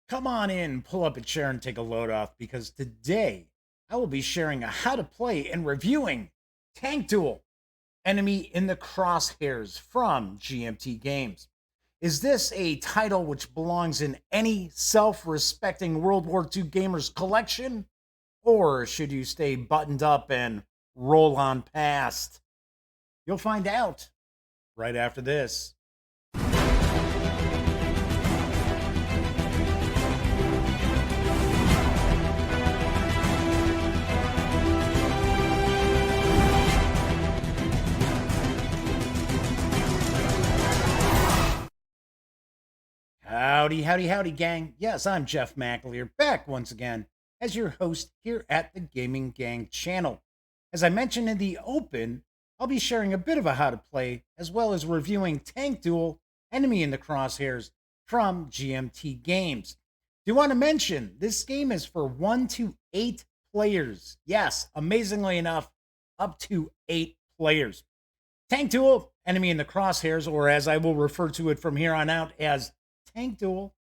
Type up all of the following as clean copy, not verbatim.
Come on in, pull up a chair, and take a load off because today I will be sharing how to play and reviewing Tank Duel, Enemy in the Crosshairs from GMT Games. Is this a title which belongs in any self respecting World War II gamer's collection? Or should you stay buttoned up and roll on past? You'll find out right after this. Howdy, howdy, howdy, gang. Yes, I'm Jeff McAleer, back once again as your host here at the Gaming Gang channel. As I mentioned in the open, I'll be sharing a bit of a how to play, as well as reviewing Tank Duel, Enemy in the Crosshairs from GMT Games. Do want to mention, this game is for 1 to 8 players. Yes, amazingly enough, up to 8 players. Tank Duel, Enemy in the Crosshairs, or as I will refer to it from here on out as Tank Duel,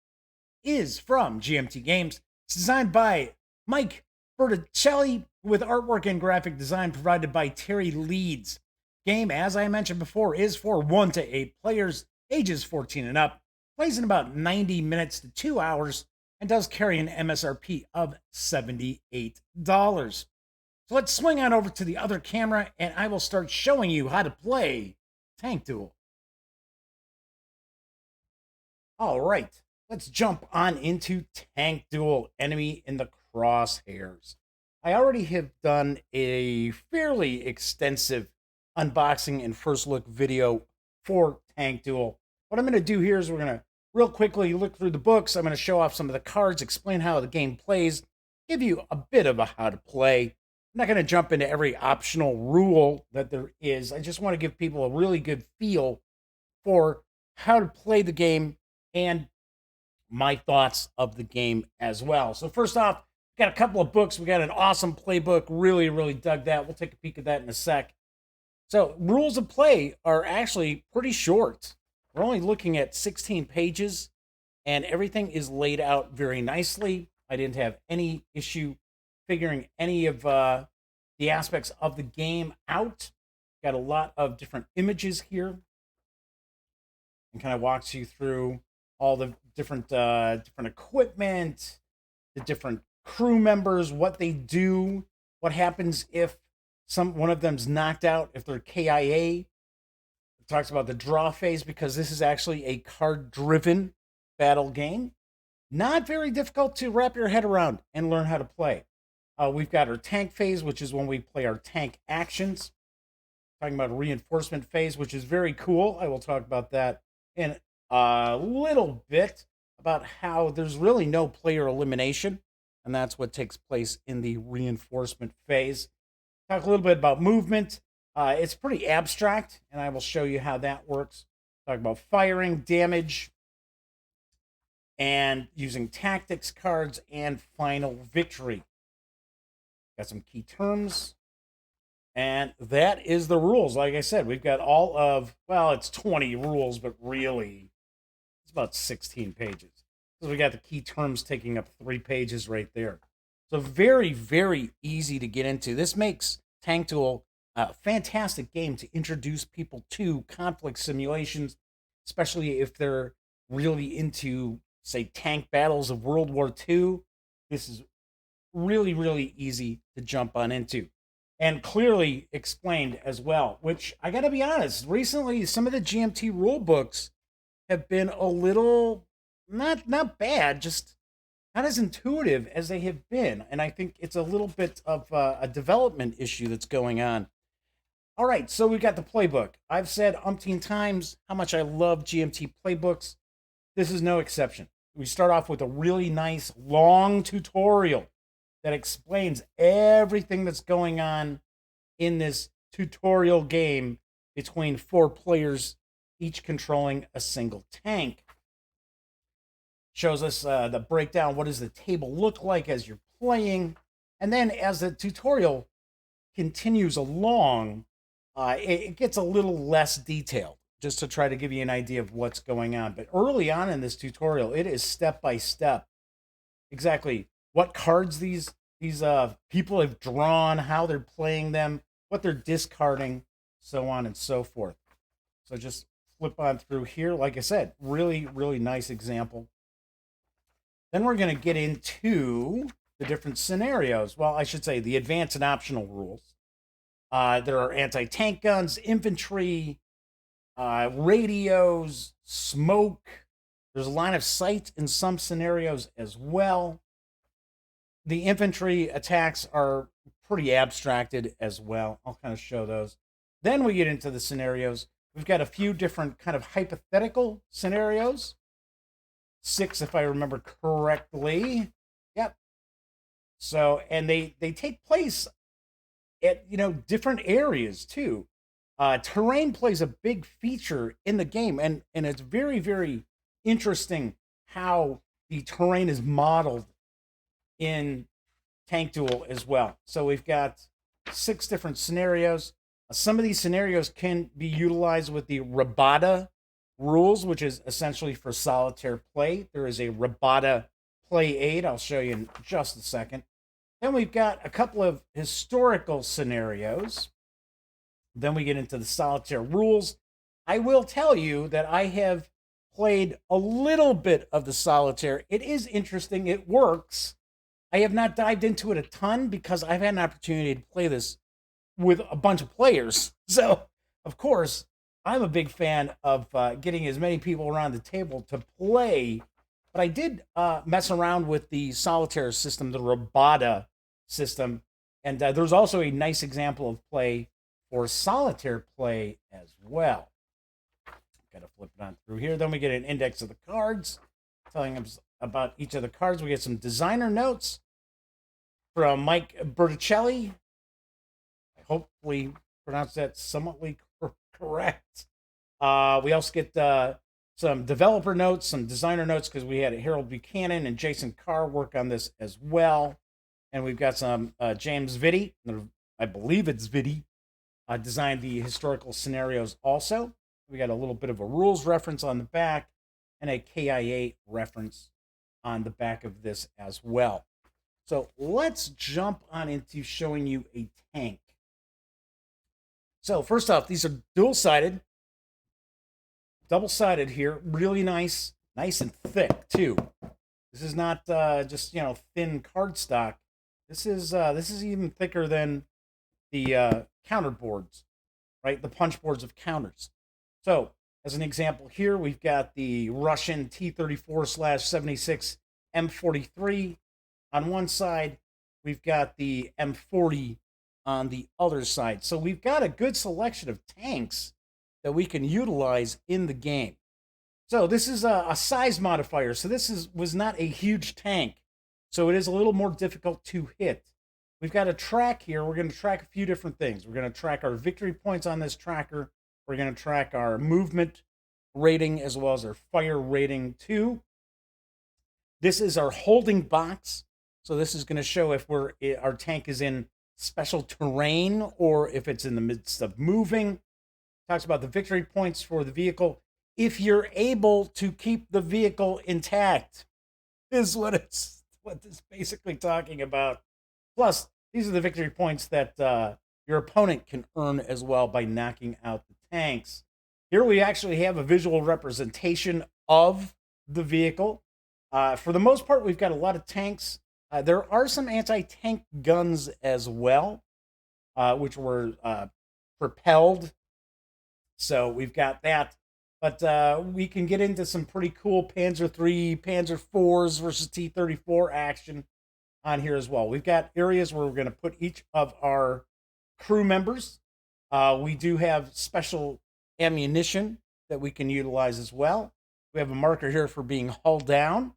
is from GMT Games. It's designed by Mike Bertucelli with artwork and graphic design provided by Terry Leeds. Game, as I mentioned before, is for 1 to 8 players, ages 14 and up, plays in about 90 minutes to 2 hours, and does carry an MSRP of $78. So let's swing on over to the other camera and I will start showing you how to play Tank Duel. All right, let's jump on into Tank Duel, Enemy in the Crosshairs. I already have done a fairly extensive unboxing and first look video for Tank Duel. What I'm going to do here is we're going to real quickly look through the books. I'm going to show off some of the cards, explain how the game plays, give you a bit of a how to play. I'm not going to jump into every optional rule that there is. I just want to give people a really good feel for how to play the game and my thoughts of the game as well. So first off, we got a couple of books. We got an awesome playbook. Really dug that. We'll take a peek at that in a sec. So rules of play are actually pretty short. We're only looking at 16 pages, and everything is laid out very nicely. I didn't have any issue figuring any of the aspects of the game out. Got a lot of different images here, and kind of walks you through all the different equipment, the different crew members, what they do, what happens if one of them's knocked out, if they're KIA. It talks about the draw phase because this is actually a card-driven battle game. Not very difficult to wrap your head around and learn how to play. We've got our tank phase, which is when we play our tank actions. Talking about a reinforcement phase, which is very cool. I will talk about that in a little bit, about how there's really no player elimination, and that's what takes place in the reinforcement phase. Talk a little bit about movement. It's pretty abstract, and I will show you how that works. Talk about firing, damage, and using tactics cards, and final victory. Got some key terms, and that is the rules. Like I said, we've got all of, well, it's 20 rules, but really it's about 16 pages. So we got the key terms taking up 3 pages right there. So very easy to get into. This makes Tank Duel a fantastic game to introduce people to conflict simulations, especially if they're really into, say, tank battles of World War II. This is really easy to jump on into. And clearly explained as well, which I gotta be honest, recently some of the GMT rule books have been a little not bad, just not as intuitive as they have been. And I think it's a little bit of a development issue that's going on. All right, so we got the playbook. I've said umpteen times how much I love GMT playbooks. This is no exception. We start off with a really nice long tutorial that explains everything that's going on in this tutorial game between 4 players, each controlling a single tank. Shows us the breakdown. What does the table look like as you're playing? And then as the tutorial continues along, it gets a little less detailed, just to try to give you an idea of what's going on. But early on in this tutorial, it is step by step exactly what cards these people have drawn, how they're playing them, what they're discarding, so on and so forth. So just flip on through here. Like I said, really, really nice example. Then we're going to get into the different scenarios. Well, I should say the advanced and optional rules. There are anti-tank guns, infantry, radios, smoke. There's a line of sight in some scenarios as well. The infantry attacks are pretty abstracted as well. I'll kind of show those. Then we get into the scenarios. We've got a few different kind of hypothetical scenarios. 6, if I remember correctly. Yep. So, and they take place at, different areas too. Terrain plays a big feature in the game, and it's very, very interesting how the terrain is modeled in Tank Duel as well. So we've got 6 different scenarios. Some of these scenarios can be utilized with the Rabada rules, which is essentially for solitaire play. There is a Rabada play aid. I'll show you in just a second. Then we've got a couple of historical scenarios. Then we get into the solitaire rules. I will tell you that I have played a little bit of the solitaire. It is interesting. It works. I have not dived into it a ton because I've had an opportunity to play this with a bunch of players. So, of course, I'm a big fan of getting as many people around the table to play. But I did mess around with the solitaire system, the Rabada system. And there's also a nice example of play for solitaire play as well. Got to flip it on through here. Then we get an index of the cards, telling us about each of the cards. We get some designer notes from Mike Bertucelli. I hopefully pronounced that somewhat correct. We also get some developer notes, some designer notes, because we had Harold Buchanan and Jason Carr work on this as well. And we've got some James Vitti, I believe it's Vitti, designed the historical scenarios also. We got a little bit of a rules reference on the back and a KIA reference on the back of this as well. So let's jump on into showing you a tank. So first off, these are dual-sided, double-sided here, really nice and thick too. This is not just thin cardstock. This is even thicker than the counter boards, right? The punch boards of counters. So as an example here, we've got the Russian T-34/76 M43 on one side. We've got the M40 on the other side. So we've got a good selection of tanks that we can utilize in the game. So this is a size modifier. So this was not a huge tank. So it is a little more difficult to hit. We've got a track here. We're going to track a few different things. We're going to track our victory points on this tracker. We're going to track our movement rating as well as our fire rating too. This is our holding box. So this is going to show if our tank is in special terrain or if it's in the midst of moving. Talks about the victory points for the vehicle. If you're able to keep the vehicle intact, is what this is basically talking about. Plus, these are the victory points that your opponent can earn as well by knocking out the tanks. Here we actually have a visual representation of the vehicle. For the most part, we've got a lot of tanks. There are some anti-tank guns as well, which were propelled. So we've got that. But we can get into some pretty cool Panzer III, Panzer IVs versus T-34 action on here as well. We've got areas where we're going to put each of our crew members. We do have special ammunition that we can utilize as well. We have a marker here for being hull down.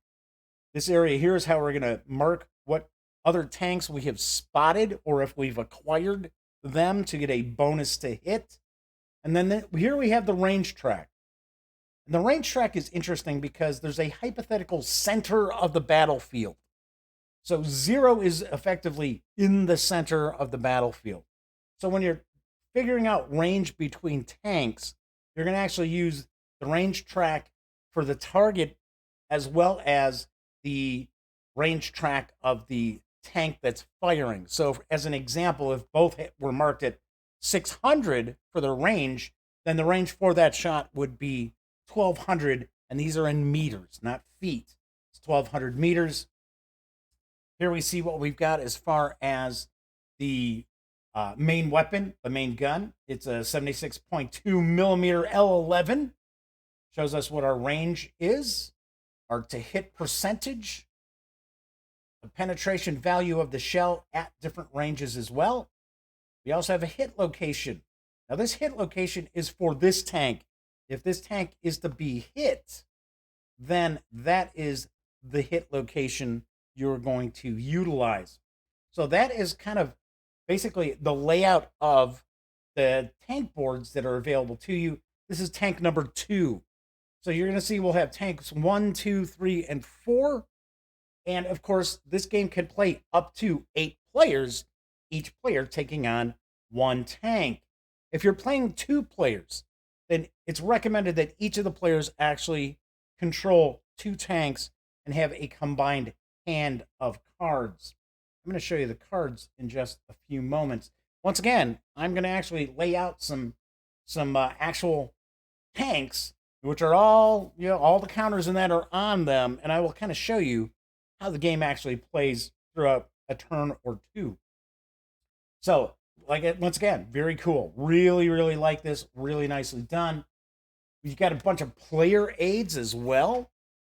This area here is how we're going to mark what other tanks we have spotted or if we've acquired them to get a bonus to hit. And then here we have the range track. And the range track is interesting because there's a hypothetical center of the battlefield. So 0 is effectively in the center of the battlefield. So when you're figuring out range between tanks, you're going to actually use the range track for the target as well as the range track of the tank that's firing. So, as an example, if both were marked at 600 for the range, then the range for that shot would be 1,200, and these are in meters, not feet. It's 1,200 meters. Here we see what we've got as far as the main weapon, the main gun. It's a 76.2 millimeter L11. Shows us what our range is, our to hit percentage, the penetration value of the shell at different ranges as well. We also have a hit location. Now, this hit location is for this tank. If this tank is to be hit, then that is the hit location you're going to utilize. So that is kind of basically the layout of the tank boards that are available to you. This is tank number 2. So you're going to see we'll have tanks 1, 2, 3, and 4. And of course, this game can play up to 8 players, each player taking on one tank. If you're playing 2 players, then it's recommended that each of the players actually control 2 tanks and have a combined hand of cards. I'm going to show you the cards in just a few moments. Once again, I'm going to actually lay out some actual tanks, which are all the counters in that are on them, and I will kind of show you how the game actually plays throughout a turn or 2. So, once again, very cool. Really, really like this. Really nicely done. We've got a bunch of player aids as well.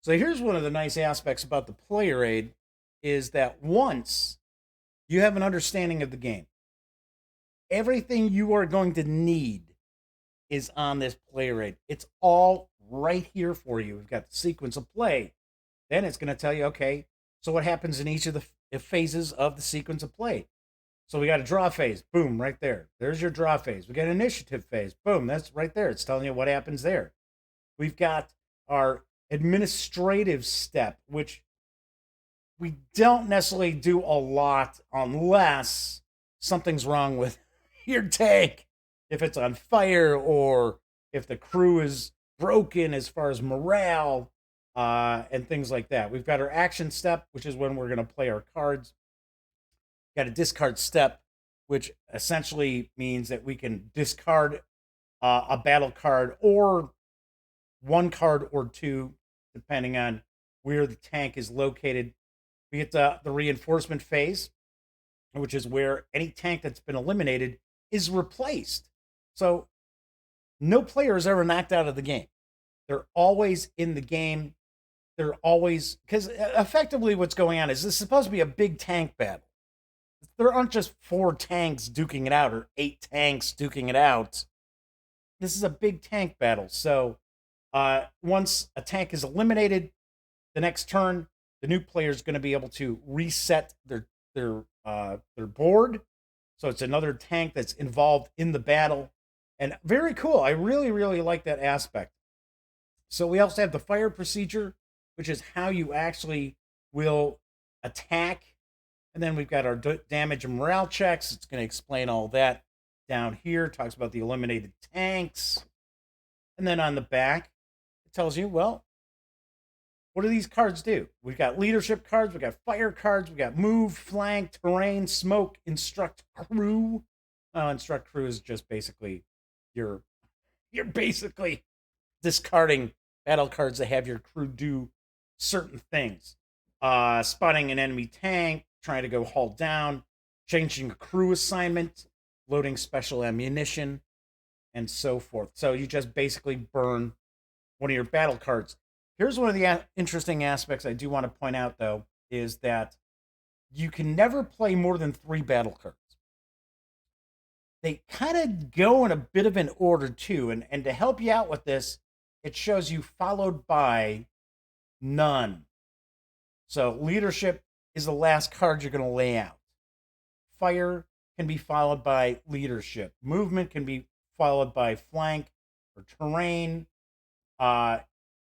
So here's one of the nice aspects about the player aid is that once you have an understanding of the game, everything you are going to need is on this player aid. It's all right here for you. We've got the sequence of play. Then it's going to tell you, okay, so what happens in each of the phases of the sequence of play? So we got a draw phase. Boom, right there. There's your draw phase. We got an initiative phase. Boom, that's right there. It's telling you what happens there. We've got our administrative step, which we don't necessarily do a lot unless something's wrong with your tank. If it's on fire or if the crew is broken as far as morale and things like that. We've got our action step, which is when we're going to play our cards. Got a discard step, which essentially means that we can discard a battle card or 1 card or 2, depending on where the tank is located. We get the reinforcement phase, which is where any tank that's been eliminated is replaced. So no player is ever knocked out of the game. They're always in the game. They're always, because effectively what's going on is this is supposed to be a big tank battle. There aren't just 4 tanks duking it out or 8 tanks duking it out. This is a big tank battle. So once a tank is eliminated, the next turn, the new player is going to be able to reset their board. So it's another tank that's involved in the battle. And very cool. I really, really like that aspect. So we also have the fire procedure, which is how you actually will attack. And then we've got our damage and morale checks. It's going to explain all that down here. It talks about the eliminated tanks. And then on the back, it tells you, well, what do these cards do? We've got leadership cards. We've got fire cards. We've got move, flank, terrain, smoke, instruct crew. Instruct crew is just basically you're basically discarding battle cards that have your crew do certain things. Spotting an enemy tank, trying to go haul down, changing a crew assignment, loading special ammunition, and so forth. So you just basically burn one of your battle cards. Here's one of the interesting aspects I do want to point out, though, is that you can never play more than 3 battle cards. They kind of go in a bit of an order, too. And to help you out with this, it shows you followed by none. So leadership is the last card you're going to lay out. Fire can be followed by leadership. Movement can be followed by flank or terrain.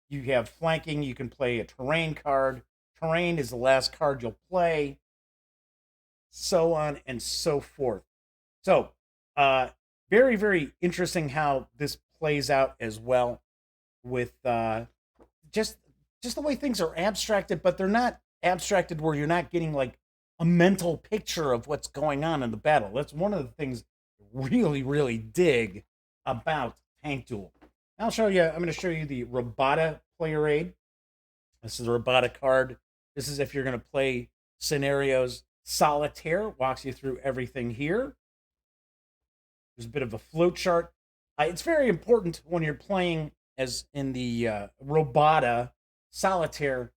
You have flanking. You can play a terrain card. Terrain is the last card you'll play. So on and so forth. So, very, very interesting how this plays out as well with just the way things are abstracted, but they're not abstracted where you're not getting like a mental picture of what's going on in the battle. That's one of the things I really, really dig about Tank Duel. I'll show you, I'm going to show you the Robota player aid. This is a Robota card. This is if you're going to play scenarios. Solitaire walks you through everything here. There's a bit of a flow chart. It's very important when you're playing as in the Robota Solitaire.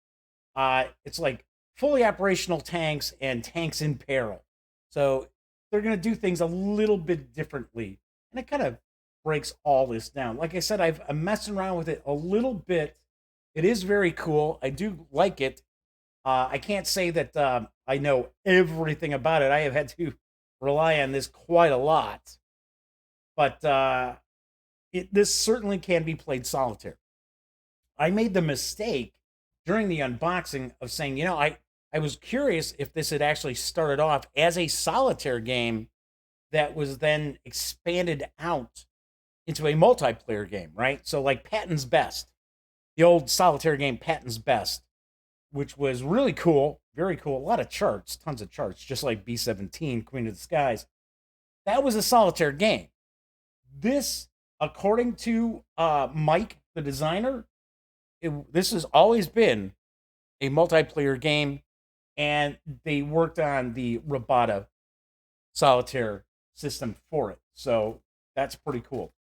It's like fully operational tanks and tanks in peril. So they're going to do things a little bit differently. And it kind of breaks all this down. Like I said, I'm messing around with it a little bit. It is very cool. I do like it. I can't say that I know everything about it. I have had to rely on this quite a lot. But this certainly can be played solitaire. I made the mistake during the unboxing of saying, I was curious if this had actually started off as a solitaire game that was then expanded out into a multiplayer game, right? So like Patton's Best, the old solitaire game Patton's Best, which was really cool, very cool. A lot of charts, tons of charts, just like B-17, Queen of the Skies. That was a solitaire game. This, according to Mike, the designer, this has always been a multiplayer game, and they worked on the Robota solitaire system for it. So that's pretty cool.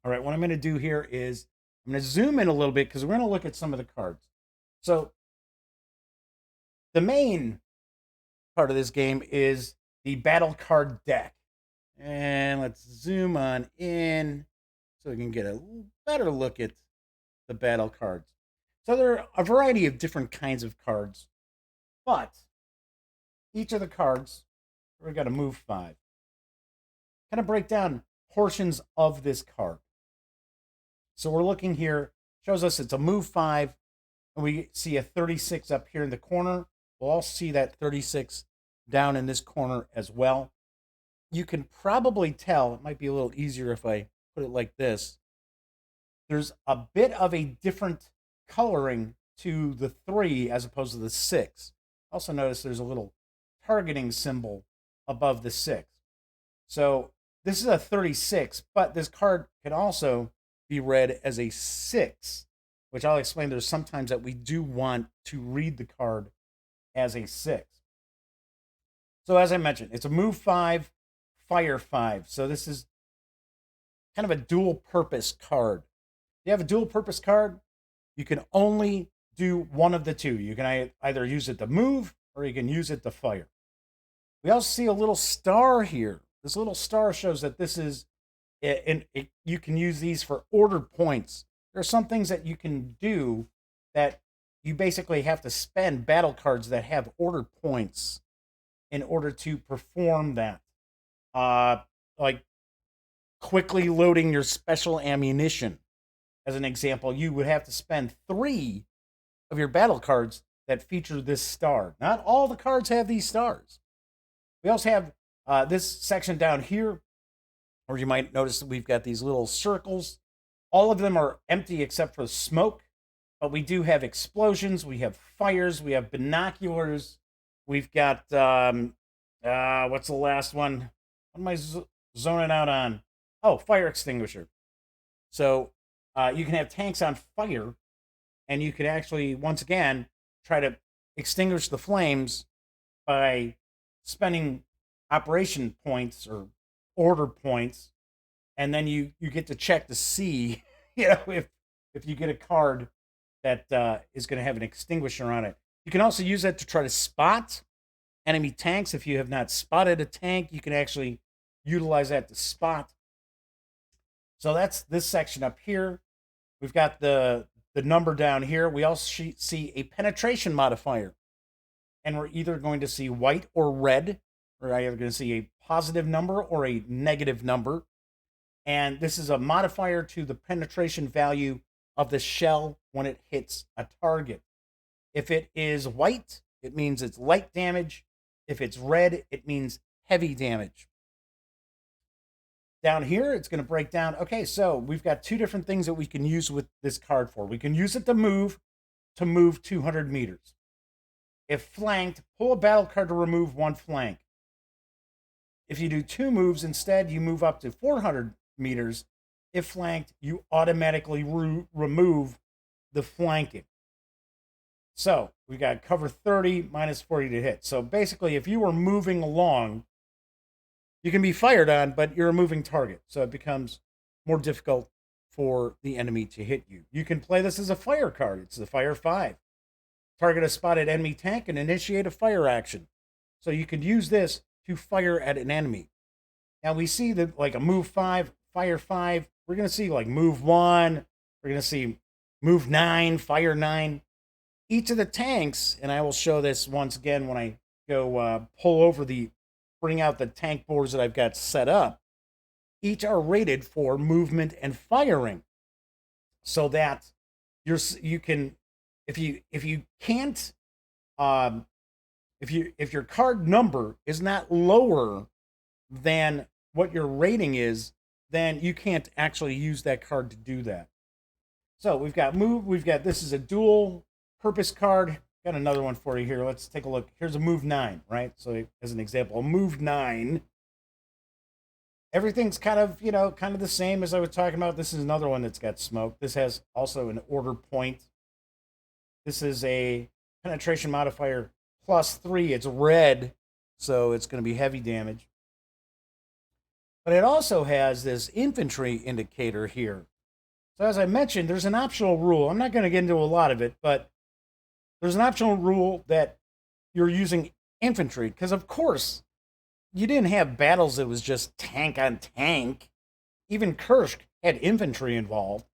All right, what I'm going to do here is I'm going to zoom in a little bit because we're going to look at some of the cards. So the main part of this game is the battle card deck. And let's zoom on in so we can get a better look at the battle cards. So there are a variety of different kinds of cards, but each of the cards, we've got to move 5, kind of break down portions of this card. So we're looking here, shows us it's a move 5, and we see a 36 up here in the corner. We'll all see that 36 down in this corner as well. You can probably tell, it might be a little easier if I put it like this. There's a bit of a different coloring to the 3 as opposed to the 6. Also notice there's a little targeting symbol above the 6. So this is a 36, but this card can also be read as a 6, which I'll explain. There's sometimes that we do want to read the card as a 6. So as I mentioned, it's a move 5, fire 5. So this is kind of a dual purpose card. If you have a dual purpose card, you can only do one of the two. You can either use it to move or you can use it to fire. We also see a little star here. This little star shows that this is, you can use these for ordered points. There are some things that you can do that you basically have to spend battle cards that have ordered points in order to perform that. Like quickly loading your special ammunition. As an example, you would have to spend 3 of your battle cards that feature this star. Not all the cards have these stars. We also have this section down here, where you might notice that we've got these little circles. All of them are empty except for smoke, but we do have explosions, we have fires, we have binoculars, we've got, what's the last one? What am I zoning out on? Oh, fire extinguisher. So you can have tanks on fire, and you can actually, once again, try to extinguish the flames by spending operation points or order points, and then you get to check to see, if you get a card that is going to have an extinguisher on it. You can also use that to try to spot enemy tanks. If you have not spotted a tank, you can actually utilize that to spot. So that's this section up here. We've got the number down here. We also see a penetration modifier. And we're either going to see white or red. We're either going to see a positive number or a negative number. And this is a modifier to the penetration value of the shell when it hits a target. If it is white, it means it's light damage. If it's red, it means heavy damage. Down here, it's going to break down. Okay, so we've got 2 different things that we can use with this card for. We can use it to move 200 meters. If flanked, pull a battle card to remove one flank. If you do 2 moves instead, you move up to 400 meters. If flanked, you automatically remove the flanking. So we got cover 30 minus 40 to hit. So basically, if you were moving along, you can be fired on, but you're a moving target. So it becomes more difficult for the enemy to hit you. You can play this as a fire card. It's the Fire 5. Target a spotted enemy tank and initiate a fire action. So you could use this to fire at an enemy. Now we see that like a move 5, fire 5. We're going to see like move 1. We're going to see move 9, fire 9. Each of the tanks, and I will show this once again when I go bring out the tank boards that I've got set up. Each are rated for movement and firing, so that you can, if you can't, if your card number is not lower than what your rating is, then you can't actually use that card to do that. So we've got move. This is a dual purpose card. Got another one for you here. Let's take a look. Here's a move 9, right? So as an example, a move 9. Everything's kind of the same as I was talking about. This is another one that's got smoke. This has also an order point. This is a penetration modifier +3. It's red, so it's going to be heavy damage. But it also has this infantry indicator here. So as I mentioned, there's an optional rule. I'm not going to get into a lot of it, but there's an optional rule that you're using infantry, because of course you didn't have battles that was just tank on tank. Even Kursk had infantry involved.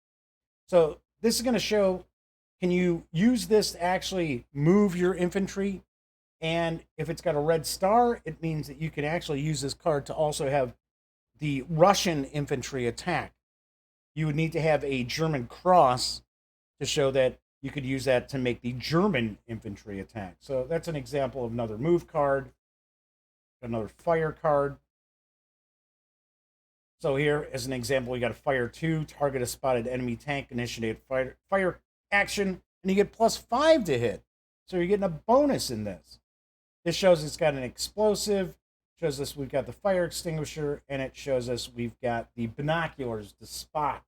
So this is going to show, can you use this to actually move your infantry? And if it's got a red star, it means that you can actually use this card to also have the Russian infantry attack. You would need to have a German cross to show that you could use that to make the German infantry attack. So that's an example of another move card. Another fire card. So here, as an example, we got a fire 2, target a spotted enemy tank, initiate fire action, and you get +5 to hit. So you're getting a bonus in this. This shows it's got an explosive, shows us we've got the fire extinguisher, and it shows us we've got the binoculars to spot.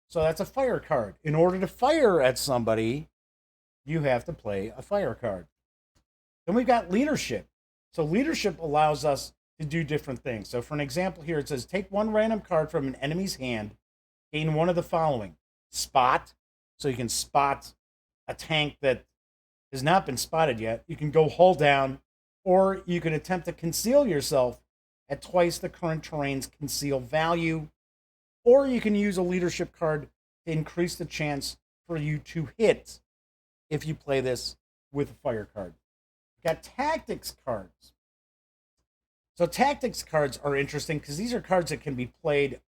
So that's a fire card. In order to fire at somebody, you have to play a fire card. Then we've got leadership. So leadership allows us to do different things. So for an example here, it says take one random card from an enemy's hand, gain one of the following. Spot, so you can spot a tank that has not been spotted yet. You can go hull down, or you can attempt to conceal yourself at twice the current terrain's conceal value, or you can use a leadership card to increase the chance for you to hit if you play this with a fire card. Got tactics cards. So tactics cards are interesting because these are cards that can be played.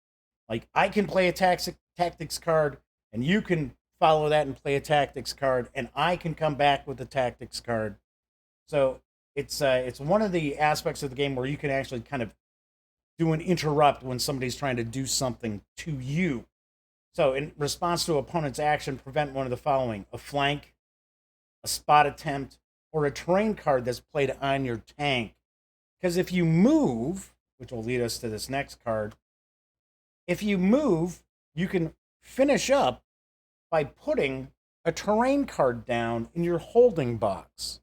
Like I can play a tactics card, and you can follow that and play a tactics card, and I can come back with a tactics card. So it's one of the aspects of the game where you can actually kind of do an interrupt when somebody's trying to do something to you. So in response to an opponent's action, prevent one of the following: a flank, a spot attempt, or a terrain card that's played on your tank. Because if you move, which will lead us to this next card, if you move, you can finish up by putting a terrain card down in your holding box.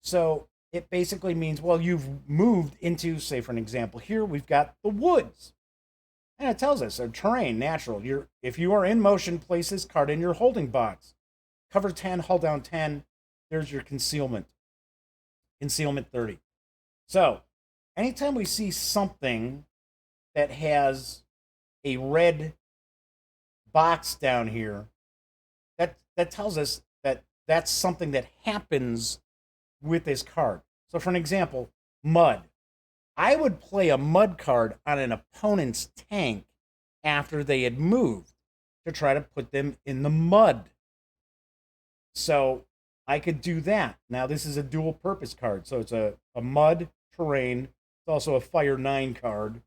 So it basically means, well, you've moved into, say for an example here, we've got the woods. And it tells us, a terrain, natural. If you are in motion, place this card in your holding box. Cover 10, hull down 10. There's your concealment. Concealment 30. So, anytime we see something that has a red box down here, that tells us that that's something that happens with this card. So, for an example, mud. I would play a mud card on an opponent's tank after they had moved to try to put them in the mud. So, I could do that. Now, this is a dual purpose card. So it's a mud terrain. It's also a fire 9 card.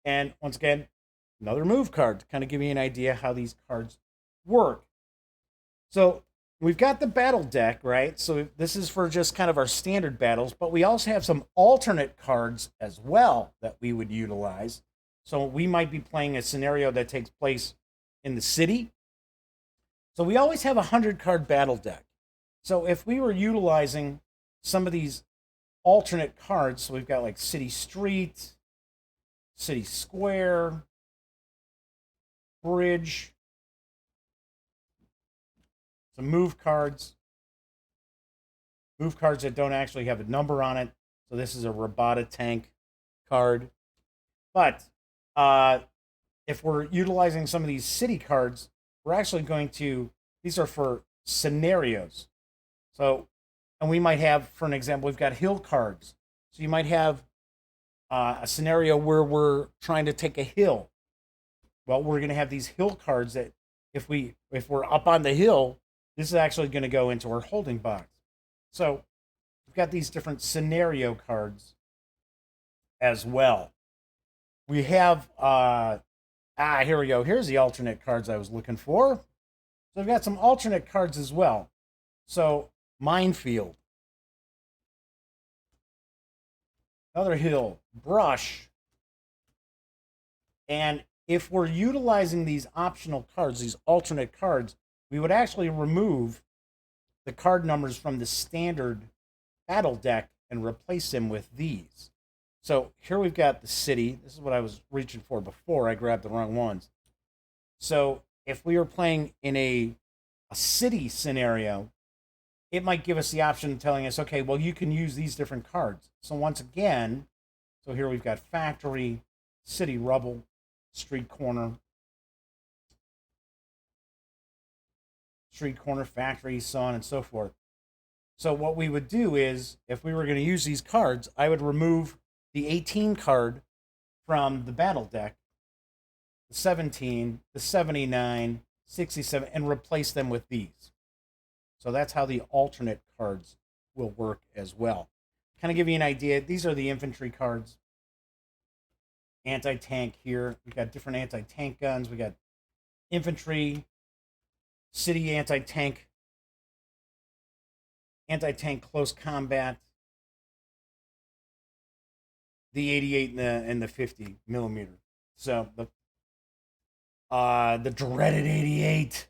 And once again, another move card to kind of give you an idea how these cards work. So we've got the battle deck, right? So this is for just kind of our standard battles, but we also have some alternate cards as well that we would utilize. So we might be playing a scenario that takes place in the city. So we always have a 100-card battle deck. So if we were utilizing some of these alternate cards, so we've got like City Street, City Square, Bridge, some move cards that don't actually have a number on it. So this is a Rabata tank card. But if we're utilizing some of these city cards, we're actually going to, these are for scenarios. So, and we might have, for an example, we've got hill cards. So you might have a scenario where we're trying to take a hill. Well, we're going to have these hill cards that if we're up on the hill, this is actually going to go into our holding box. So we've got these different scenario cards as well. We have, here we go. Here's the alternate cards I was looking for. So we've got some alternate cards as well. So Minefield, another hill, Brush. And if we're utilizing these optional cards, these alternate cards, we would actually remove the card numbers from the standard battle deck and replace them with these. So here we've got the city. This is what I was reaching for before. I grabbed the wrong ones. So if we were playing in a city scenario, it might give us the option telling us, okay, well, you can use these different cards. So once again, so here we've got Factory, City Rubble, Street Corner, Factory, so on and so forth. So what we would do is, if we were going to use these cards, I would remove the 18 card from the battle deck, the 17, the 79, 67, and replace them with these. So that's how the alternate cards will work as well. Kind of give you an idea, these are the infantry cards. Anti-tank here. We've got different anti-tank guns. We got infantry, city anti-tank close combat, the 88 and the 50 millimeter. So the dreaded 88.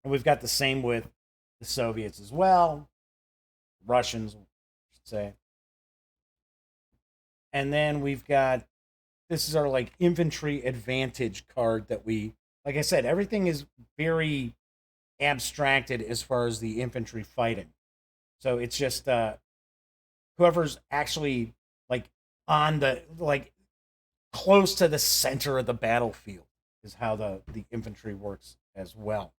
And we've got the same with the Soviets as well, Russians, I should say. And then we've got, this is our like infantry advantage card that we, like I said, everything is very abstracted as far as the infantry fighting. So it's just whoever's actually like on the, like close to the center of the battlefield is how the infantry works as well.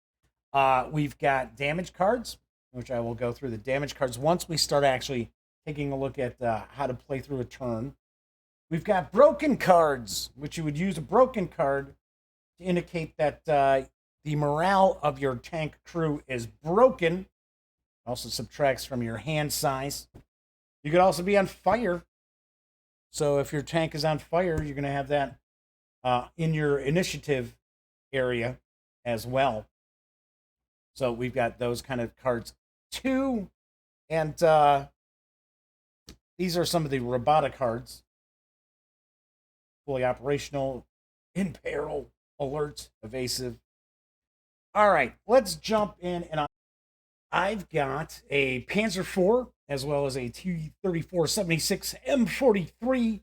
We've got damage cards, which I will go through the damage cards once we start actually taking a look at how to play through a turn. We've got broken cards, which you would use a broken card to indicate that the morale of your tank crew is broken. Also subtracts from your hand size. You could also be on fire. So if your tank is on fire, you're going to have that in your initiative area as well. So we've got those kind of cards too. And these are some of the Rabata cards. Fully operational, in peril, alert, evasive. All right, let's jump in. And I've got a Panzer IV as well as a T-34-76 M43.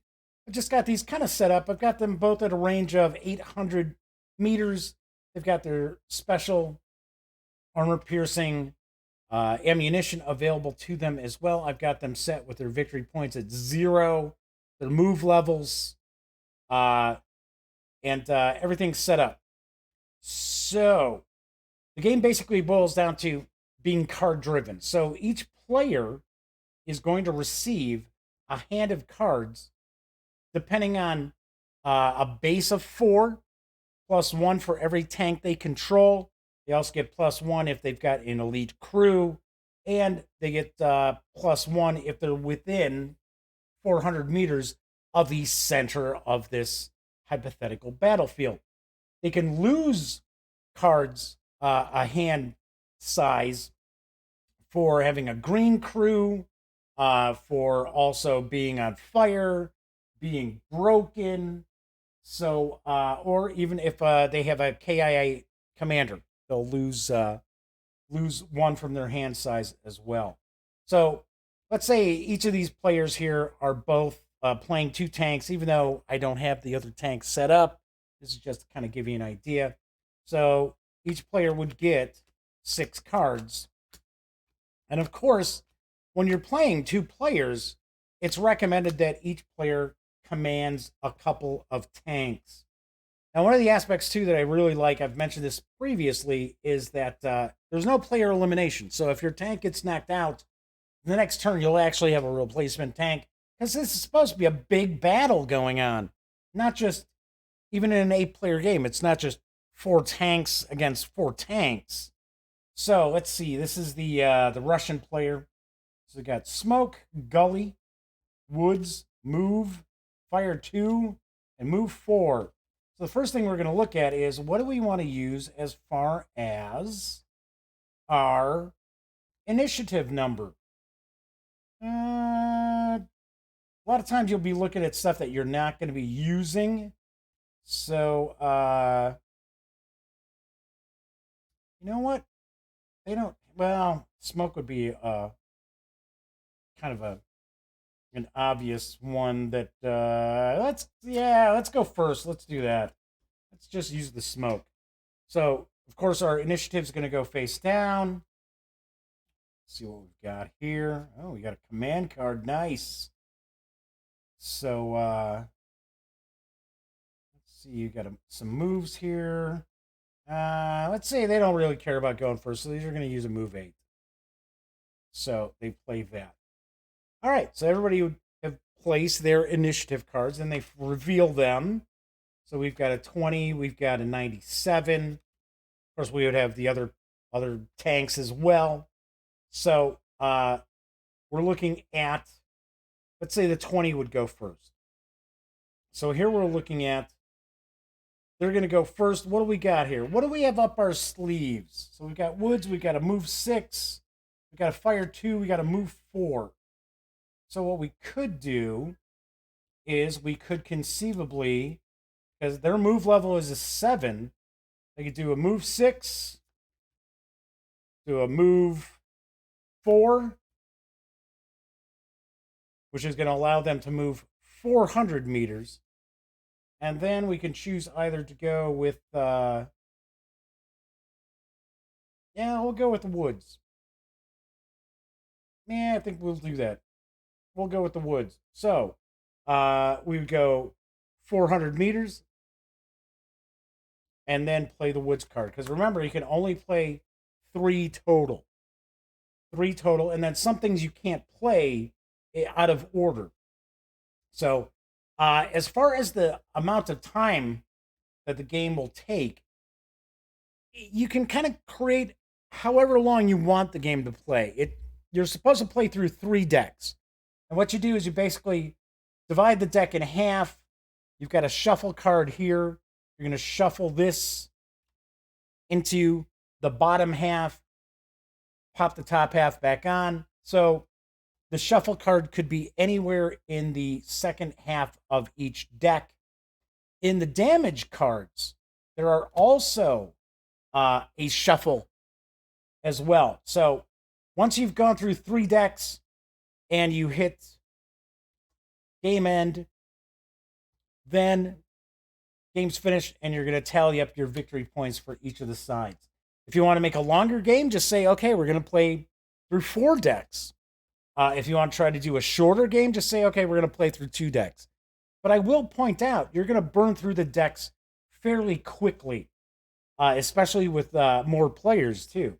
I've just got these kind of set up. I've got them both at a range of 800 meters. They've got their special armor-piercing ammunition available to them as well. I've got them set with their victory points at 0, their move levels, and everything's set up. So the game basically boils down to being card driven. So each player is going to receive a hand of cards depending on a base of 4, +1 for every tank they control. They also get +1 if they've got an elite crew, and they get +1 if they're within 400 meters of the center of this hypothetical battlefield. They can lose cards, a hand size for having a green crew, for also being on fire, being broken. So, or even if they have a KIA commander, they'll lose one from their hand size as well. So, let's say each of these players here are both playing two tanks, even though I don't have the other tanks set up. This is just to kind of give you an idea. So, each player would get 6 cards. And of course, when you're playing two players, it's recommended that each player commands a couple of tanks. Now, one of the aspects, too, that I really like, I've mentioned this previously, is that there's no player elimination. So if your tank gets knocked out, the next turn you'll actually have a replacement tank, because this is supposed to be a big battle going on. Not just, even in an 8-player game, it's not just 4 tanks against 4 tanks. So let's see. This is the Russian player. So we got Smoke, Gully, Woods, Move, Fire 2, and Move 4. So the first thing we're going to look at is what do we want to use as far as our initiative number. A lot of times you'll be looking at stuff that you're not going to be using. So, you know what? They don't, well, Smoke would be kind of an obvious one that let's go first. Let's do that. Let's just use the Smoke. So of course our initiative is going to go face down. Let's see what we've got here. Oh, we got a command card. Nice. So let's see. You got some moves here. Let's say they don't really care about going first, so these are going to use a move 8. So they play that. All right, so everybody would have placed their initiative cards, and they reveal them. So we've got a 20, we've got a 97. Of course, we would have the other tanks as well. So we're looking at, let's say the 20 would go first. So here we're looking at, they're going to go first. What do we got here? What do we have up our sleeves? So we've got Woods, we've got a move 6, we've got a Fire 2, we got a move 4. So what we could do is we could conceivably, because their move level is a 7, they could do a move 6, do a move 4, which is going to allow them to move 400 meters. And then we can choose either to go with, we'll go with the Woods. Yeah, I think we'll do that. We'll go with the Woods. So, we would go 400 meters and then play the Woods card. Because remember, you can only play 3 total. 3 total, and then some things you can't play out of order. So, as far as the amount of time that the game will take, you can kind of create however long you want the game to play. You're supposed to play through 3 decks. And what you do is you basically divide the deck in half. You've got a shuffle card here. You're going to shuffle this into the bottom half, pop the top half back on. So the shuffle card could be anywhere in the second half of each deck. In the damage cards, there are also a shuffle as well. So once you've gone through 3 decks and you hit game end, then game's finished and you're going to tally up your victory points for each of the sides. If you want to make a longer game, just say, okay, we're going to play through 4 decks. If you want to try to do a shorter game, just say, okay, we're going to play through 2 decks. But I will point out, you're going to burn through the decks fairly quickly, especially with more players, too.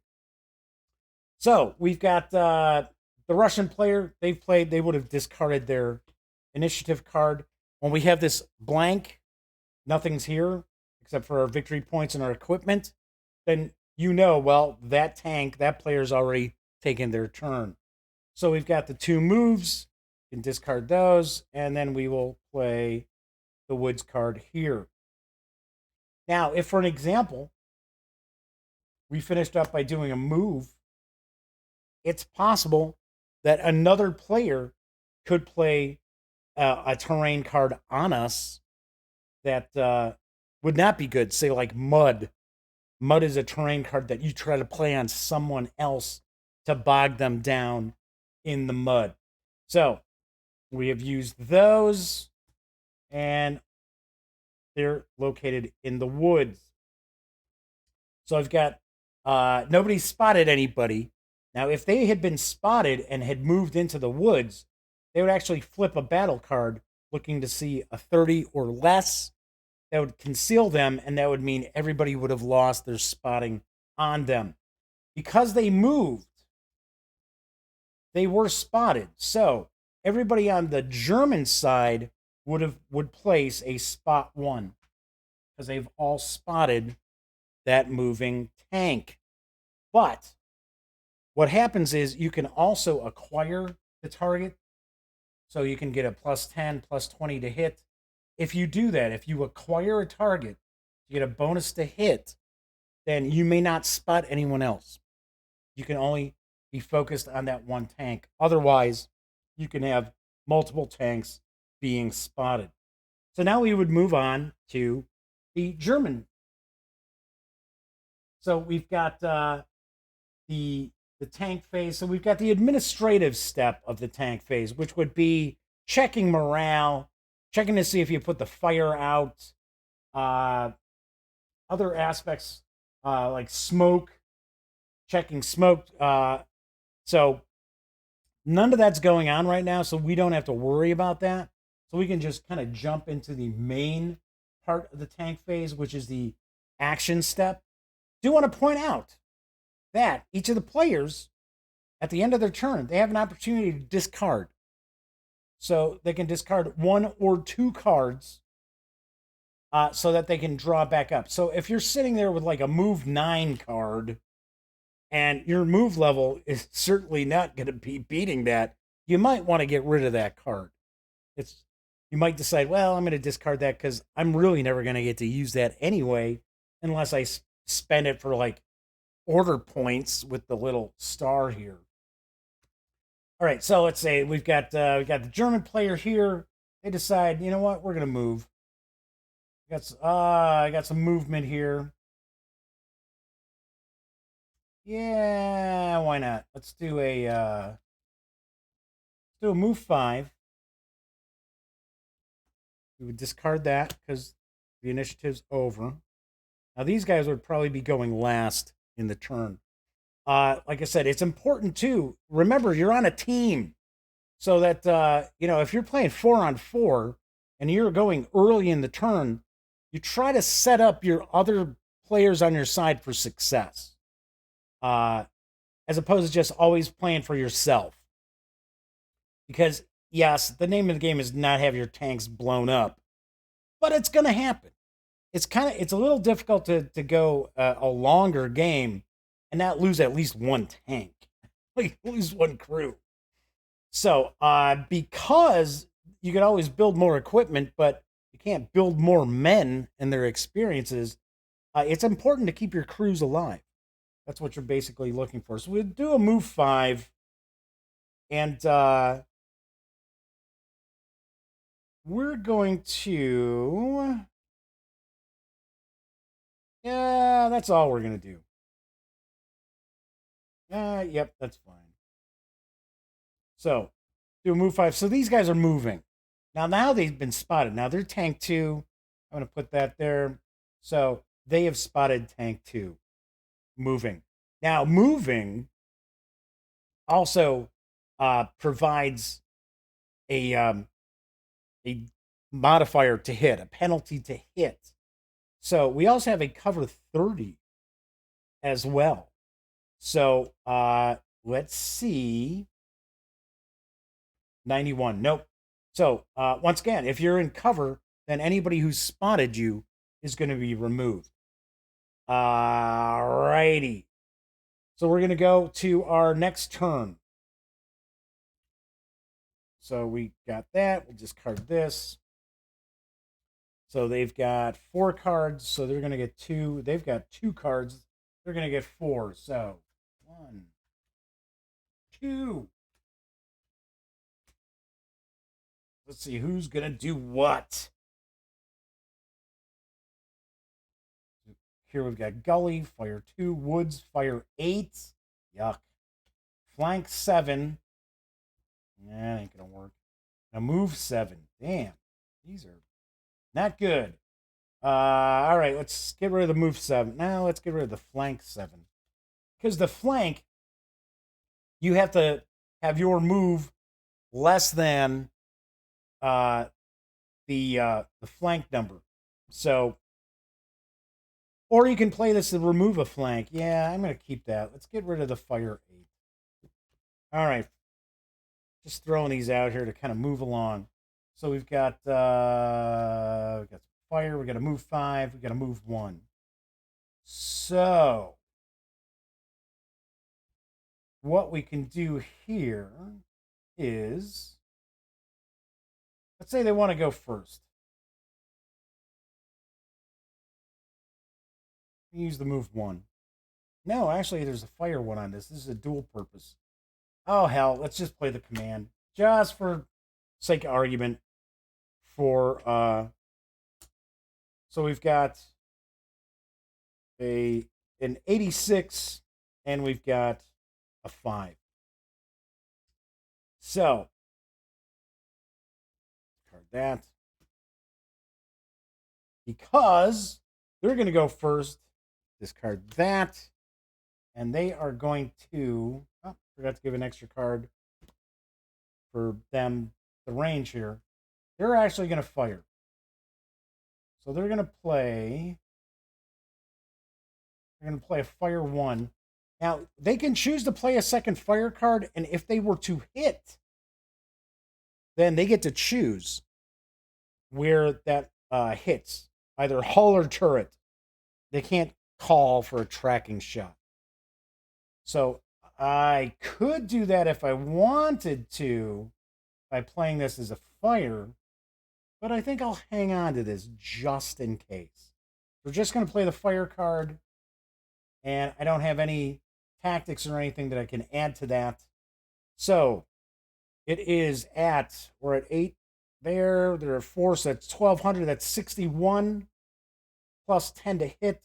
So we've got the Russian player. They would have discarded their initiative card. When we have this blank, nothing's here except for our victory points and our equipment, then you know, well, that player's already taken their turn. So we've got the 2 moves. You can discard those, and then we will play the Woods card here. Now, if for an example, we finished up by doing a move, it's possible that another player could play a terrain card on us that would not be good. Say, like mud. Mud is a terrain card that you try to play on someone else to bog them down in the mud. So we have used those, and they're located in the woods. So I've got nobody spotted anybody. Now, if they had been spotted and had moved into the woods, they would actually flip a battle card looking to see a 30 or less. That would conceal them, and that would mean everybody would have lost their spotting on them. Because they moved, they were spotted. So everybody on the German side would place a spot 1 because they've all spotted that moving tank. But what happens is you can also acquire the target. So you can get a +10, +20 to hit. If you do that, if you acquire a target, you get a bonus to hit, then you may not spot anyone else. You can only be focused on that one tank. Otherwise, you can have multiple tanks being spotted. So now we would move on to the German. So we've got the tank phase. So we've got the administrative step of the tank phase, which would be checking morale, checking to see if you put the fire out, other aspects like smoke, checking smoke. So none of that's going on right now, so we don't have to worry about that. So we can just kind of jump into the main part of the tank phase, which is the action step. Do want to point out that each of the players, at the end of their turn, they have an opportunity to discard. So they can discard 1 or 2 cards so that they can draw back up. So if you're sitting there with like a move 9 card and your move level is certainly not going to be beating that, you might want to get rid of that card. You might decide, well, I'm going to discard that because I'm really never going to get to use that anyway, unless I spend it for like order points with the little star here. All right, so let's say we got the German player here. They decide, you know what, we're gonna move. I got some movement here. Yeah, why not? Let's do a move 5. We would discard that because the initiative's over. Now these guys would probably be going last in the turn. Like I said, it's important too. Remember, you're on a team, so that if you're playing 4-on-4 and you're going early in the turn, you try to set up your other players on your side for success, as opposed to just always playing for yourself. Because yes, the name of the game is not have your tanks blown up, but it's going to happen. It's a little difficult to go a longer game and not lose at least one tank, like lose one crew. So, because you can always build more equipment, but you can't build more men and their experiences, it's important to keep your crews alive. That's what you're basically looking for. So we'll do a move 5, and we're going to... Yeah, that's all we're going to do. Yep, that's fine. So, do a move 5. So these guys are moving. Now they've been spotted. Now they're tank 2. I'm going to put that there. So they have spotted tank 2. Moving. Now, moving also provides a modifier to hit, a penalty to hit. So we also have a cover 30 as well. So let's see. 91. Nope. So once again, if you're in cover, then anybody who's spotted you is going to be removed. Alrighty. So we're going to go to our next turn. So we got that. We'll discard this. So they've got 4 cards. So they're going to get 2. They've got 2 cards. They're going to get 4. So 1, 2. Let's see who's going to do what. Here we've got Gully, fire 2. Woods, fire 8. Yuck. Flank 7. That ain't going to work. Now move 7. Damn. These are not good. All right, let's get rid of the move 7. Now let's get rid of the flank 7. Because the flank, you have to have your move less than the flank number. So, or you can play this to remove a flank. Yeah, I'm going to keep that. Let's get rid of the fire 8. All right. Just throwing these out here to kind of move along. So we've got some fire. We got to move 5. We got to move 1. So what we can do here is, let's say they want to go first. Use the move 1. No, actually, there's a fire 1 on this. This is a dual purpose. Oh, hell. Let's just play the command. Just for sake of argument. So we've got an 86, and we've got a 5. So, card that. Because they're going to go first, discard that. And they are going to... Oh, forgot to give an extra card for them, the range here. They're actually going to fire. So they're going to play... They're going to play a fire 1. Now, they can choose to play a second fire card, and if they were to hit, then they get to choose where that hits, either hull or turret. They can't call for a tracking shot. So I could do that if I wanted to by playing this as a fire, but I think I'll hang on to this just in case. We're just going to play the fire card, and I don't have any tactics or anything that I can add to that. So it is we're at 8 there. There are 4, so that's 1,200. That's 61 plus 10 to hit.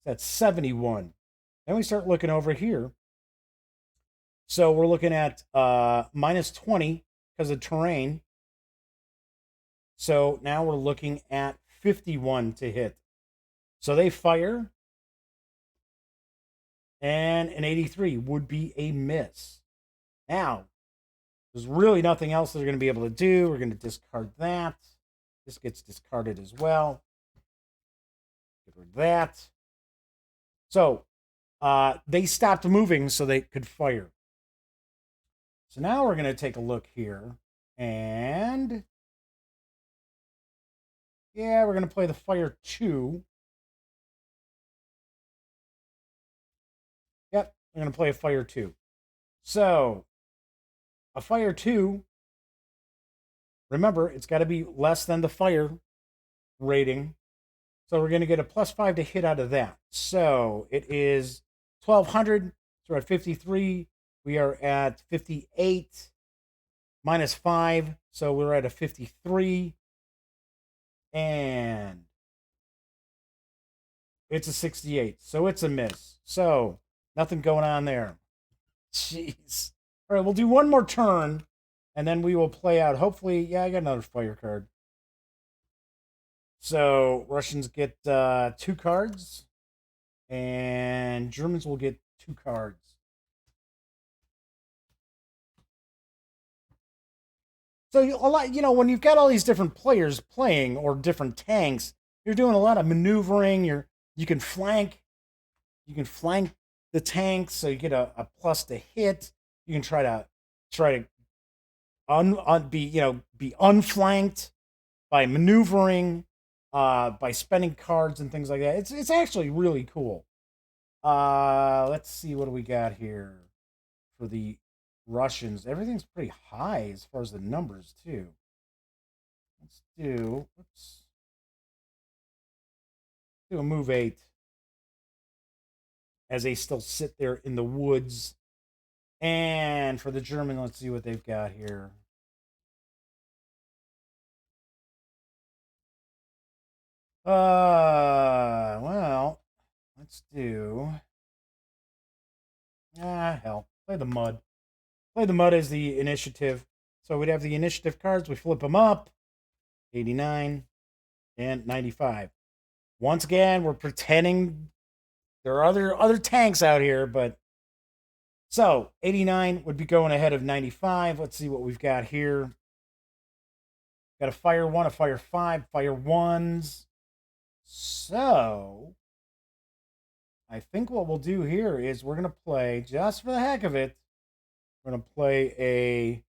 That's 71. Then we start looking over here. So we're looking at minus 20 because of terrain. So now we're looking at 51 to hit. So they fire. And an 83 would be a miss. Now, there's really nothing else they're going to be able to do. We're going to discard that. This gets discarded as well. Get rid of that. So, they stopped moving so they could fire. So now we're going to take a look here. And, yeah, we're going to play the fire 2. Yep, we're going to play a fire 2. So, a fire 2, remember, it's got to be less than the fire rating. So we're going to get a +5 to hit out of that. So it is 1,200. So we're at 53. We are at 58. Minus 5. So we're at a 53. And it's a 68. So it's a miss. So nothing going on there. Jeez. All right, we'll do one more turn, and then we will play out. Hopefully, yeah, I got another fire card. So Russians get 2 cards, and Germans will get 2 cards. So a lot, when you've got all these different players playing or different tanks, you're doing a lot of maneuvering. You can flank the tanks, so you get a plus to hit. You can try to be unflanked by maneuvering, by spending cards and things like that. It's actually really cool. Let's see, what do we got here for the Russians? Everything's pretty high as far as the numbers too. Let's do a move 8. as they still sit there in the woods. And for the German, let's see what they've got here. Well, let's do. Hell. Play the mud. Play the mud as the initiative. So we'd have the initiative cards. We flip them up. 89 and 95. Once again, we're pretending there are other tanks out here, but so 89 would be going ahead of 95. Let's see what we've got here. Got a fire 1, a fire 5, fire 1s. So I think what we'll do here is we're going to play, just for the heck of it, we're going to play a...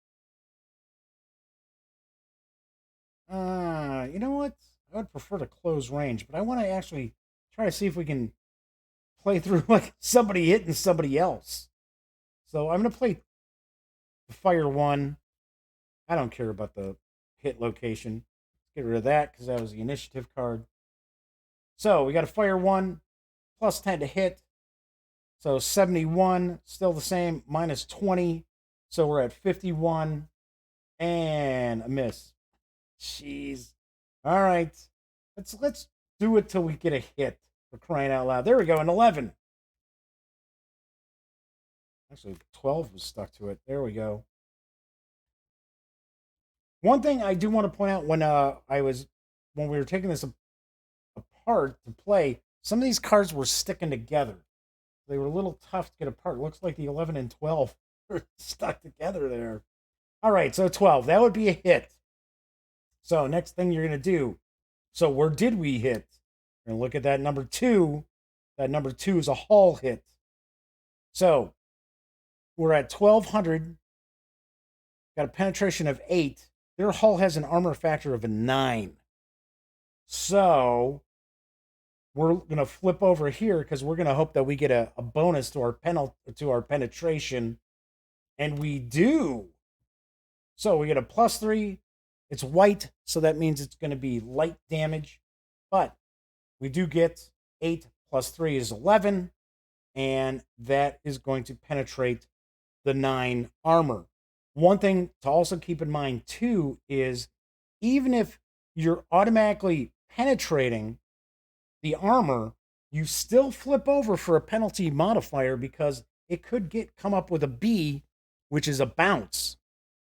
you know what? I would prefer to close range, but I want to actually try to see if we can play through like somebody hitting somebody else. So I'm going to play the fire 1. I don't care about the hit location. Let's get rid of that because that was the initiative card. So we got a fire 1, plus 10 to hit. So 71, still the same, minus 20. So we're at 51 and a miss. Jeez. All right. Let's do it till we get a hit, for crying out loud. There we go, an 11. Actually, 12 was stuck to it. There we go. One thing I do want to point out when we were taking this apart to play, some of these cards were sticking together. They were a little tough to get apart. Looks like the 11 and 12 are stuck together there. All right, so 12. That would be a hit. So next thing you're going to do. So where did we hit? We're going to look at that number 2. That number 2 is a hull hit. So we're at 1,200. Got a penetration of 8. Their hull has an armor factor of a 9. So we're going to flip over here because we're going to hope that we get a bonus to our penetration. And we do. So we get a +3. It's white, so that means it's going to be light damage. But we do get 8 plus 3 is 11. And that is going to penetrate the 9 armor. One thing to also keep in mind, too, is even if you're automatically penetrating the armor, you still flip over for a penalty modifier because it could come up with a B, which is a bounce.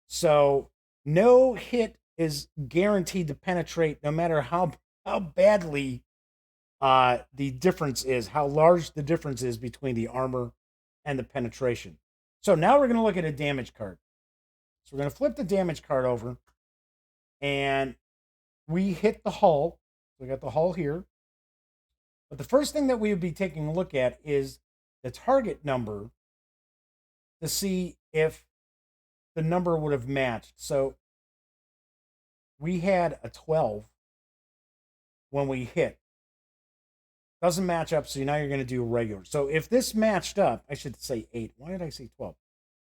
So no hit is guaranteed to penetrate no matter how badly the difference is, how large the difference is between the armor and the penetration. So now we're going to look at a damage card. So we're going to flip the damage card over, and we hit the hull. We got the hull here. But the first thing that we would be taking a look at is the target number to see if the number would have matched. So we had a 12 when we hit. Doesn't match up, so now you're going to do a regular. So if this matched up, I should say 8. Why did I say 12?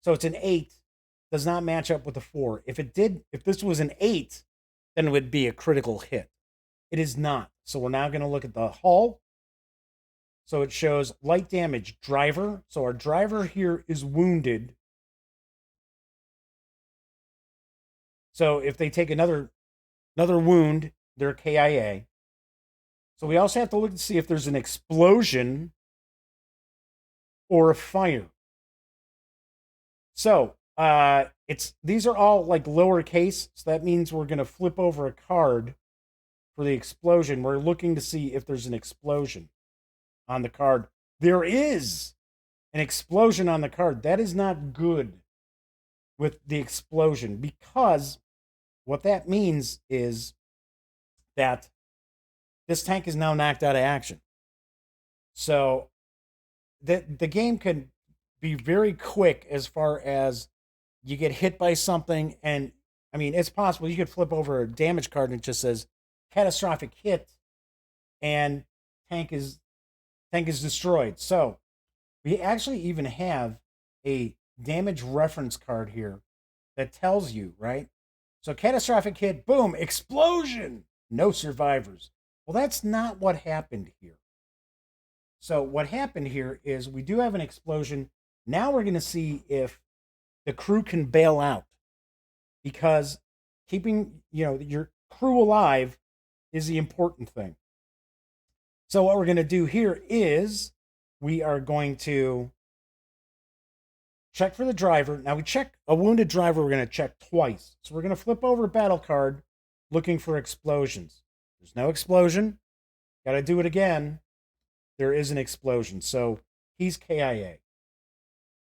So it's an 8. Does not match up with a 4. If this was an 8, then it would be a critical hit. It is not. So we're now going to look at the hull. So it shows light damage driver. So our driver here is wounded. So if they take another wound, they're KIA. So we also have to look to see if there's an explosion or a fire. So these are all like lowercase, so that means we're going to flip over a card for the explosion. We're looking to see if there's an explosion on the card. There is an explosion on the card. That is not good with the explosion, because what that means is that this tank is now knocked out of action. So the game can be very quick as far as you get hit by something, and I mean, it's possible you could flip over a damage card and it just says catastrophic hit, and tank is destroyed. So we actually even have a damage reference card here that tells you, right? So catastrophic hit, boom, explosion, no survivors. Well, that's not what happened here. So what happened here is we do have an explosion. Now we're going to see if the crew can bail out, because keeping, your crew alive is the important thing. So what we're going to do here is we are going to check for the driver. Now we check a wounded driver, we're going to check twice. So we're going to flip over a battle card looking for explosions. There's no explosion. Got to do it again. There is an explosion. So he's KIA.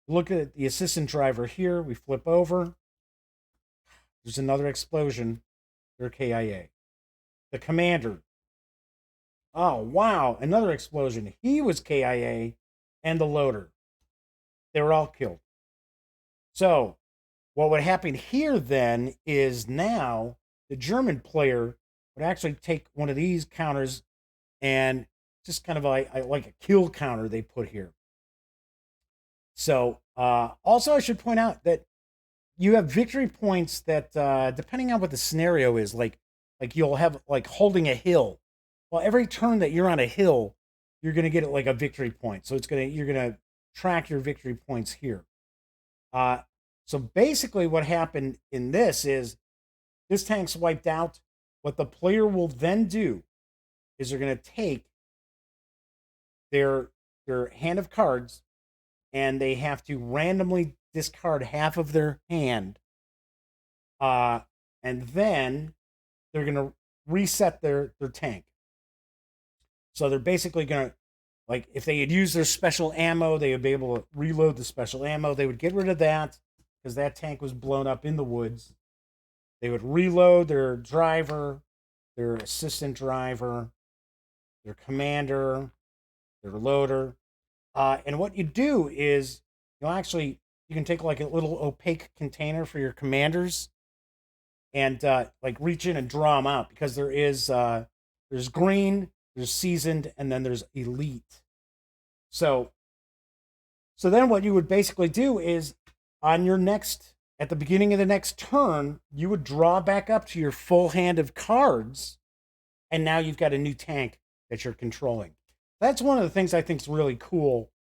Look at the assistant driver here. We flip over. There's another explosion. They're KIA. The commander. Oh, wow. Another explosion. He was KIA. And the loader. They were all killed. So what would happen here then is now the German player would actually take one of these counters and just kind of like a kill counter they put here. So also I should point out that you have victory points that depending on what the scenario is, like you'll have like holding a hill. Well, every turn that you're on a hill, you're gonna get like a victory point. So you're gonna track your victory points here. So basically what happened in this is this tank's wiped out. What the player will then do is they're going to take their hand of cards and they have to randomly discard half of their hand. And then they're going to reset their tank. So they're basically going to, like, if they had used their special ammo, they would be able to reload the special ammo. They would get rid of that because that tank was blown up in the woods. They would reload their driver, their assistant driver, their commander, their loader. And what you do is you can take like a little opaque container for your commanders and like reach in and draw them out, because there's green, there's seasoned, and then there's elite. So then what you would basically do is at the beginning of the next turn, you would draw back up to your full hand of cards, and now you've got a new tank that you're controlling. That's one of the things I think is really cool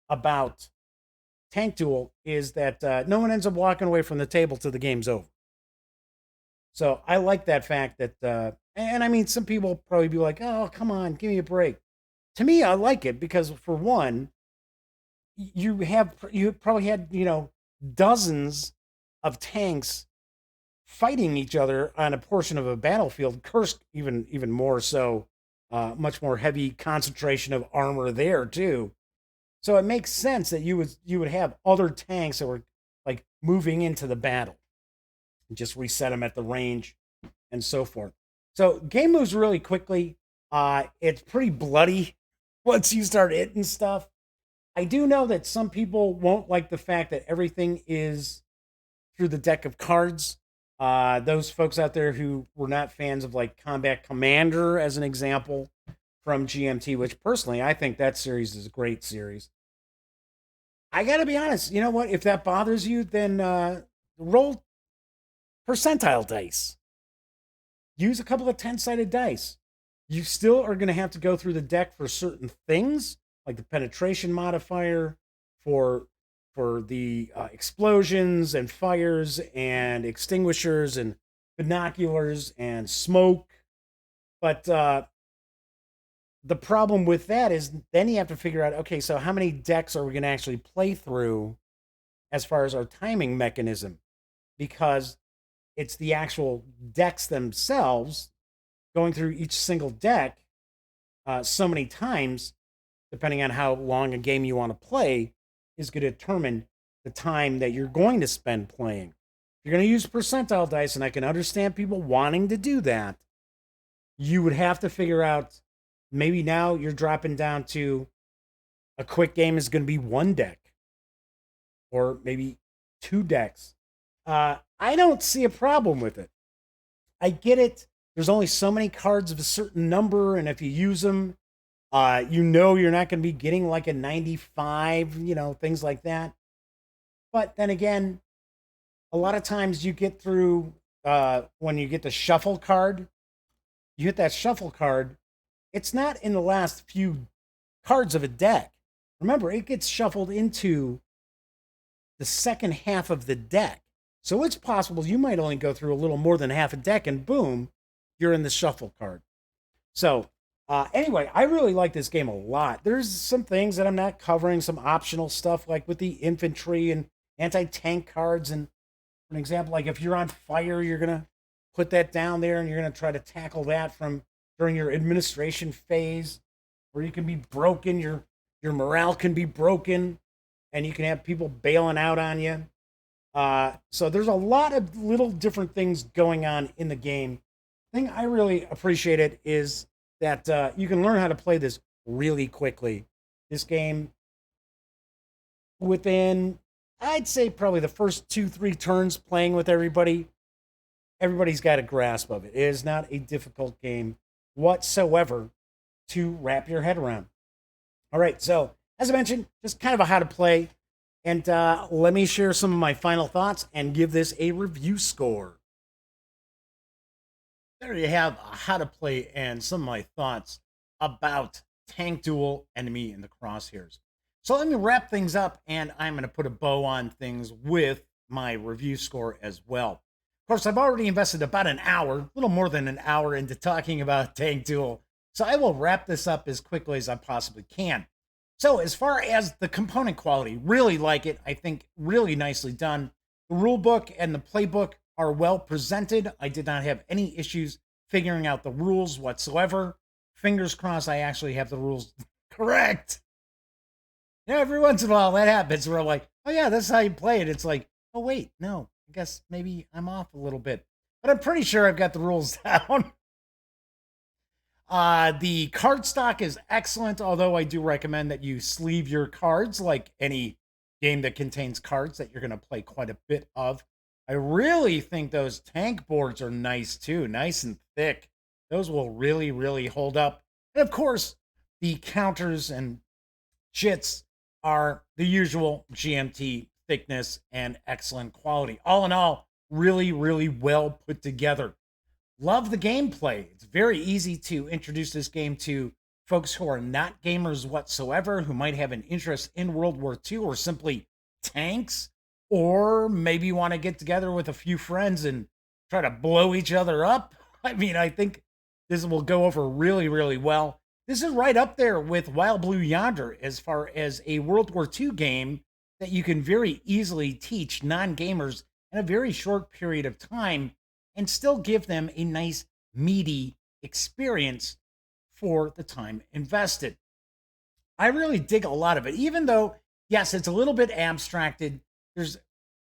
about Tank Duel, is that no one ends up walking away from the table till the game's over. So I like that fact that, and I mean, some people probably be like, oh, come on, give me a break. To me, I like it because, for one, you probably had, dozens of tanks fighting each other on a portion of a battlefield. Kursk even more so, much more heavy concentration of armor there too. So it makes sense that you would have other tanks that were like moving into the battle and just reset them at the range and so forth. So game moves really quickly. It's pretty bloody once you start hitting stuff. I do know that some people won't like the fact that everything is through the deck of cards. Those folks out there who were not fans of like Combat Commander, as an example, from GMT, which personally I think that series is a great series. I gotta be honest, you know what? If that bothers you, then roll percentile dice. Use a couple of 10-sided dice. You still are going to have to go through the deck for certain things, like the penetration modifier, for the explosions and fires and extinguishers and binoculars and smoke. But the problem with that is then you have to figure out, okay, so how many decks are we going to actually play through as far as our timing mechanism? Because it's the actual decks themselves, going through each single deck so many times, depending on how long a game you want to play, is going to determine the time that you're going to spend playing. If you're going to use percentile dice, and I can understand people wanting to do that, you would have to figure out, maybe now you're dropping down to a quick game is going to be one deck, or maybe two decks. I don't see a problem with it. I get it. There's only so many cards of a certain number, and if you use them, you're not going to be getting like a 95, things like that. But then again, a lot of times you get through, when you get the shuffle card, you hit that shuffle card, it's not in the last few cards of a deck. Remember, it gets shuffled into the second half of the deck. So it's possible you might only go through a little more than half a deck and boom, you're in the shuffle card. So anyway, I really like this game a lot. There's some things that I'm not covering, some optional stuff like with the infantry and anti-tank cards. And for an example, like if you're on fire, you're going to put that down there and you're going to try to tackle that from during your administration phase, or you can be broken, your morale can be broken, and you can have people bailing out on you. So there's a lot of little different things going on in the game. The thing I really appreciate it is that you can learn how to play this really quickly. This game, within, I'd say probably the first 2-3 turns playing with everybody, everybody's got a grasp of it. It is not a difficult game whatsoever to wrap your head around. All right, so as I mentioned, just kind of a how to play. And let me share some of my final thoughts and give this a review score. There you have how to play and some of my thoughts about Tank Duel Enemy in the Crosshairs. So let me wrap things up, and I'm going to put a bow on things with my review score as well. Of course, I've already invested about an hour, a little more than an hour, into talking about Tank Duel. So I will wrap this up as quickly as I possibly can. So as far as the component quality, really like it. I think really nicely done. The rule book and the playbook are well presented. I did not have any issues figuring out the rules whatsoever. Fingers crossed I actually have the rules correct. Yeah, every once in a while that happens. We're like, oh yeah, that's how you play it. It's like, oh wait, no, I guess maybe I'm off a little bit. But I'm pretty sure I've got the rules down. The card stock is excellent, although I do recommend that you sleeve your cards like any game that contains cards that you're going to play quite a bit of. I really think those tank boards are nice too, nice and thick. Those will really, really hold up. And of course, the counters and chits are the usual GMT thickness and excellent quality. All in all, really, really well put together. Love the gameplay. It's very easy to introduce this game to folks who are not gamers whatsoever, who might have an interest in World War II or simply tanks, or maybe want to get together with a few friends and try to blow each other up. I mean, I think this will go over really, really well. This is right up there with Wild Blue Yonder as far as a World War II game that you can very easily teach non-gamers in a very short period of time and still give them a nice, meaty experience for the time invested. I really dig a lot of it, even though, yes, it's a little bit abstracted.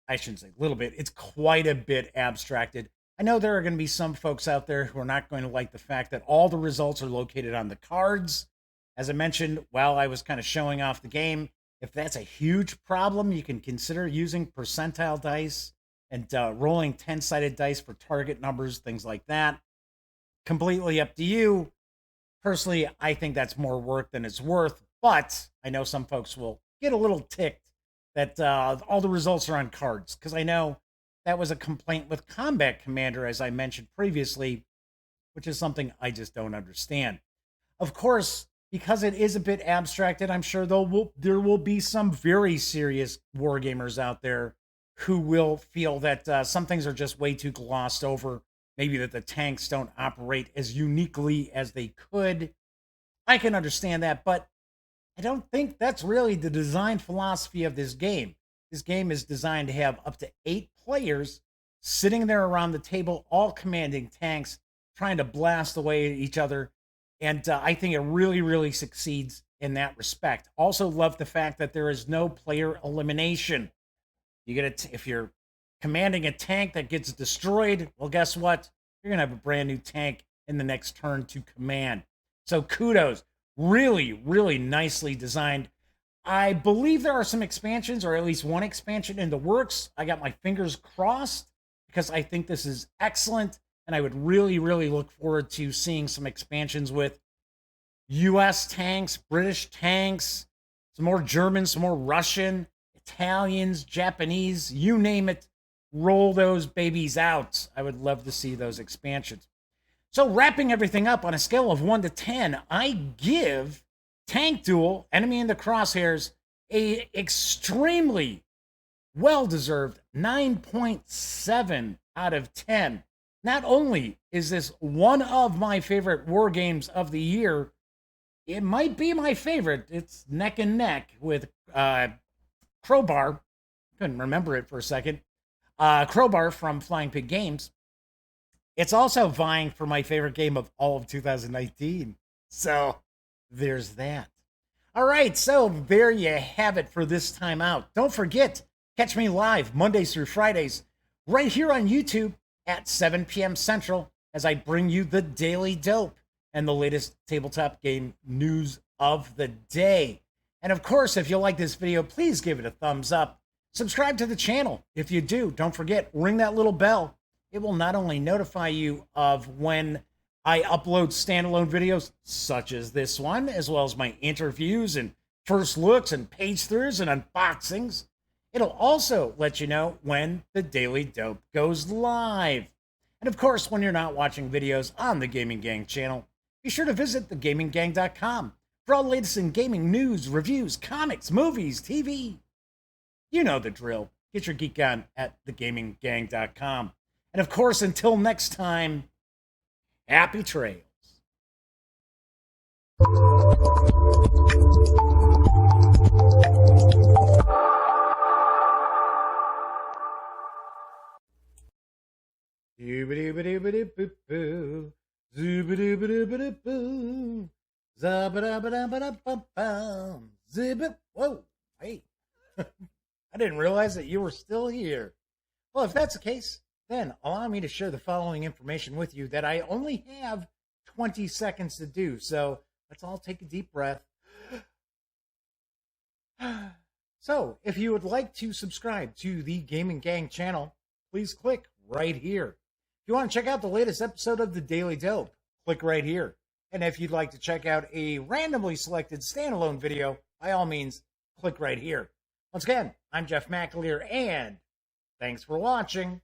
I shouldn't say a little bit, it's quite a bit abstracted. I know there are going to be some folks out there who are not going to like the fact that all the results are located on the cards. As I mentioned, while I was kind of showing off the game, if that's a huge problem, you can consider using percentile dice and rolling 10-sided dice for target numbers, things like that. Completely up to you. Personally, I think that's more work than it's worth, but I know some folks will get a little ticked that all the results are on cards, because I know that was a complaint with Combat Commander, as I mentioned previously, which is something I just don't understand. Of course, because it is a bit abstracted, I'm sure there will be some very serious wargamers out there who will feel that some things are just way too glossed over. Maybe that the tanks don't operate as uniquely as they could. I can understand that, but I don't think that's really the design philosophy of this game. This game is designed to have up to 8 players sitting there around the table, all commanding tanks, trying to blast away at each other. And I think it really, really succeeds in that respect. Also love the fact that there is no player elimination. If you're commanding a tank that gets destroyed, well, guess what? You're going to have a brand new tank in the next turn to command. So kudos. Really, really nicely designed. I believe there are some expansions, or at least one expansion in the works. I got my fingers crossed because I think this is excellent. And I would really, really look forward to seeing some expansions with US tanks, British tanks, some more German, some more Russian, Italians, Japanese, you name it, roll those babies out. I would love to see those expansions. So wrapping everything up on a scale of 1 to 10, I give Tank Duel, Enemy in the Crosshairs, a extremely well-deserved 9.7 out of 10. Not only is this one of my favorite war games of the year, it might be my favorite. It's neck and neck with Crowbar. Couldn't remember it for a second. Crowbar from Flying Pig Games. It's also vying for my favorite game of all of 2019. So there's that. All right, so there you have it for this time out. Don't forget, catch me live Mondays through Fridays right here on YouTube at 7 p.m. Central as I bring you the Daily Dope and the latest tabletop game news of the day. And of course, if you like this video, please give it a thumbs up. Subscribe to the channel. If you do, don't forget, ring that little bell. It will not only notify you of when I upload standalone videos such as this one, as well as my interviews and first looks and page throughs and unboxings. It'll also let you know when the Daily Dope goes live. And of course, when you're not watching videos on the Gaming Gang channel, be sure to visit thegaminggang.com for all the latest in gaming news, reviews, comics, movies, TV. You know the drill. Get your geek on at thegaminggang.com. And of course, until next time, happy trails. Zoobity-bity-bity-boo-boo. Zoobity-bity-bity-boo. Zabba-dabba-dabba-dabba-bum. Zibba. Whoa, hey. I didn't realize that you were still here. Well, if that's the case, then allow me to share the following information with you that I only have 20 seconds to do. So let's all take a deep breath. So if you would like to subscribe to the Gaming Gang channel, please click right here. If you want to check out the latest episode of the Daily Dope, click right here. And if you'd like to check out a randomly selected standalone video, by all means, click right here. Once again, I'm Jeff McAleer, and thanks for watching.